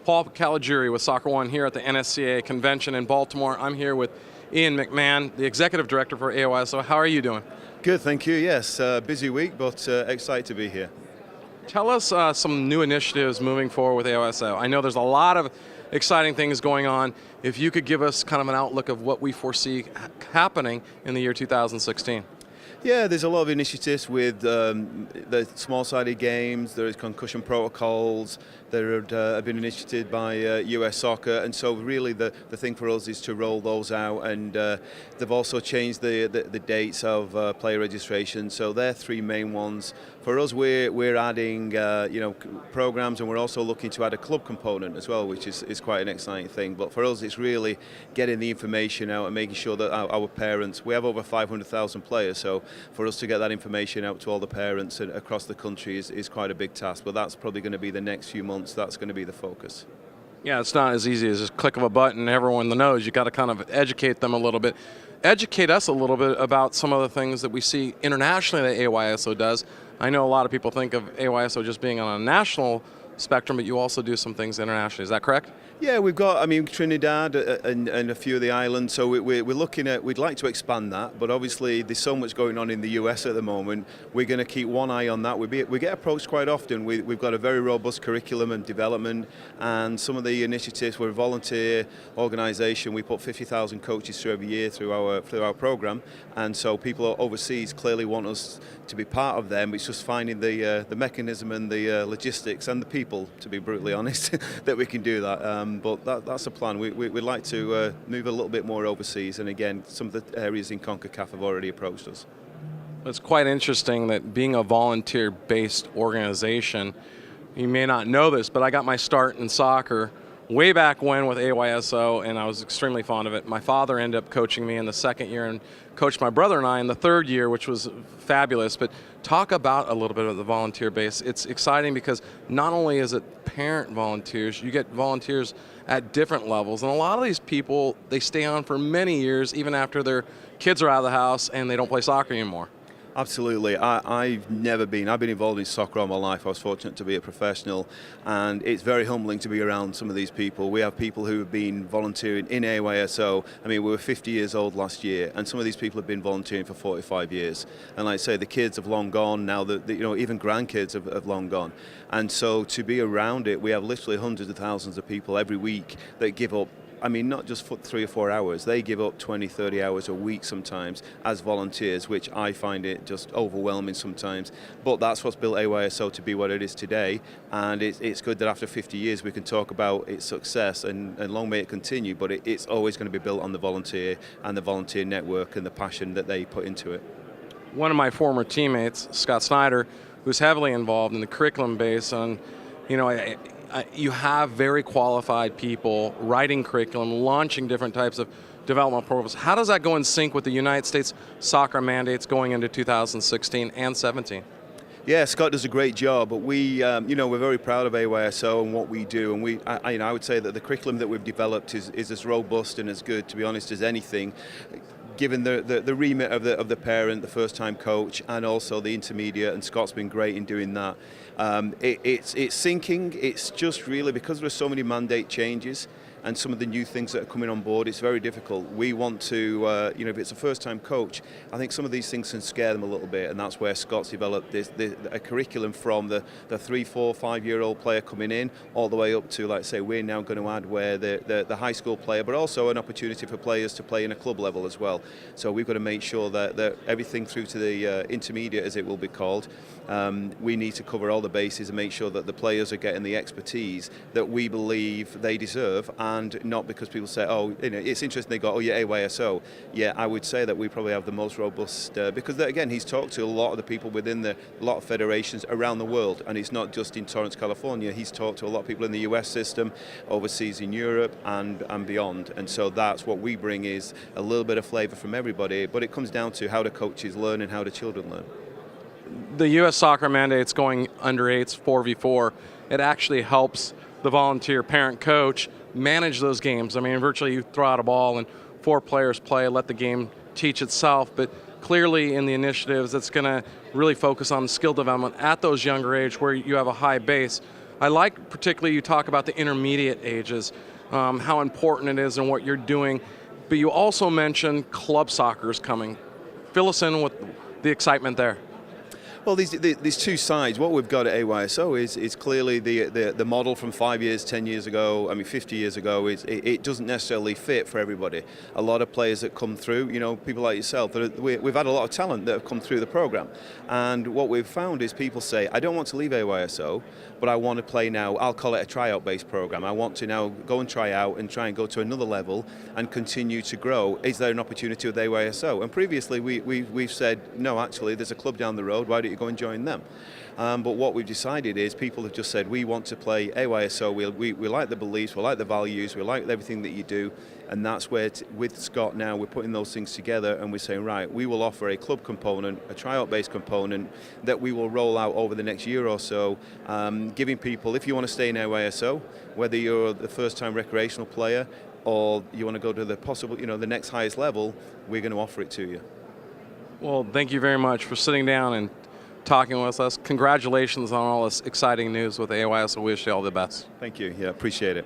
Paul Caligiuri with SoccerOne here at the NSCAA convention in Baltimore. I'm here with Ian McMahon, the executive director for AYSO. How are you doing? Good, thank you. Yes, busy week, but excited to be here. Tell us some new initiatives moving forward with AYSO. I know there's a lot of exciting things going on. If you could give us kind of an outlook of what we foresee happening in the year 2016. Yeah, there's a lot of initiatives with the small-sided games. There is concussion protocols. There have been initiated by US Soccer, and so really the thing for us is to roll those out. And they've also changed the dates of player registration. So they're three main ones. For us, we're adding programs, and we're also looking to add a club component as well, which is quite an exciting thing. But for us, it's really getting the information out and making sure that our parents. We have over 500,000 players, so for us to get that information out to all the parents across the country is quite a big task. But that's probably going to be the next few months. That's going to be the focus. Yeah, it's not as easy as just click of a button, everyone knows. You got to kind of educate them a little bit. Educate us a little bit about some of the things that we see internationally that AYSO does. I know a lot of people think of AYSO just being on a national spectrum, but you also do some things internationally. Is that correct? Yeah, we've got, Trinidad and a few of the islands, so we're looking at, we'd like to expand that, but obviously there's so much going on in the US at the moment. We're going to keep one eye on that. We get approached quite often. We've got a very robust curriculum and development, and some of the initiatives, we're a volunteer organisation. We put 50,000 coaches through every year through our programme, and so people overseas clearly want us to be part of them. It's just finding the mechanism and the logistics and the people, to be brutally honest, that we can do that. But that's the plan. We'd like to move a little bit more overseas, and again, some of the areas in CONCACAF have already approached us. It's quite interesting that being a volunteer-based organization, you may not know this, but I got my start in soccer way back when with AYSO, and I was extremely fond of it. My father ended up coaching me in the second year and coached my brother and I in the third year, which was fabulous. But talk about a little bit of the volunteer base. It's exciting because not only is it parent volunteers, you get volunteers at different levels. And a lot of these people, they stay on for many years, even after their kids are out of the house and they don't play soccer anymore. Absolutely. I've been involved in soccer all my life. I was fortunate to be a professional, and it's very humbling to be around some of these people. We have people who have been volunteering in AYSO. We were 50 years old last year, and some of these people have been volunteering for 45 years. And like I say, the kids have long gone now. Even grandkids have long gone. And so to be around it, we have literally hundreds of thousands of people every week that give up. Not just for 3 or 4 hours. They give up 20, 30 hours a week sometimes as volunteers, which I find it just overwhelming sometimes. But that's what's built AYSO to be what it is today. And it's good that after 50 years we can talk about its success, and long may it continue, but it's always going to be built on the volunteer and the volunteer network and the passion that they put into it. One of my former teammates, Scott Snyder, who's heavily involved in the curriculum base, and you have very qualified people writing curriculum, launching different types of development programs. How does that go in sync with the United States soccer mandates going into 2016 and 17? Yeah, Scott does a great job, but we're very proud of AYSO and what we do, and I would say that the curriculum that we've developed is as robust and as good, to be honest, as anything, given the remit of the parent, the first-time coach, and also the intermediate, and Scott's been great in doing that. It's sinking. It's just really because there are so many mandate changes and some of the new things that are coming on board, it's very difficult. We want to, if it's a first-time coach, I think some of these things can scare them a little bit, and that's where Scott's developed a curriculum from the 3, 4, 5-year-old player coming in all the way up to, like I say, we're now going to add where the high school player, but also an opportunity for players to play in a club level as well. So we've got to make sure that everything through to the intermediate, as it will be called, we need to cover all the bases and make sure that the players are getting the expertise that we believe they deserve, and not because people say, it's interesting, they go, AYSO. Yeah, I would say that we probably have the most robust, because again, he's talked to a lot of the people within a lot of federations around the world, and it's not just in Torrance, California. He's talked to a lot of people in the US system, overseas in Europe and beyond, and so that's what we bring, is a little bit of flavour from everybody, but it comes down to how do coaches learn and how do children learn. The U.S. soccer mandate's going under 8s, 4v4. It actually helps the volunteer parent coach manage those games. Virtually you throw out a ball and 4 players play, let the game teach itself, but clearly in the initiatives it's going to really focus on skill development at those younger age where you have a high base. I like particularly you talk about the intermediate ages, how important it is and what you're doing, but you also mentioned club soccer is coming. Fill us in with the excitement there. Well, these two sides. What we've got at AYSO is clearly the model from 5 years, 10 years ago, 50 years ago. It doesn't necessarily fit for everybody. A lot of players that come through, people like yourself, we've had a lot of talent that have come through the program. And what we've found is people say, I don't want to leave AYSO, but I want to play now. I'll call it a tryout-based program. I want to now go and try out and try and go to another level and continue to grow. Is there an opportunity with AYSO? And previously we've said, no, actually, there's a club down the road. Why don't you go and join them? But what we've decided is people have just said, we want to play AYSO, we like the beliefs, we like the values, we like everything that you do, and that's where, with Scott now, we're putting those things together and we're saying, right, we will offer a club component, a tryout-based component that we will roll out over the next year or so, giving people, if you want to stay in AYSO, whether you're the first-time recreational player or you want to go to the possible, the next highest level, we're going to offer it to you. Well, thank you very much for sitting down and talking with us. Congratulations on all this exciting news with AYSO. Wish you all the best. Thank you. Yeah, appreciate it.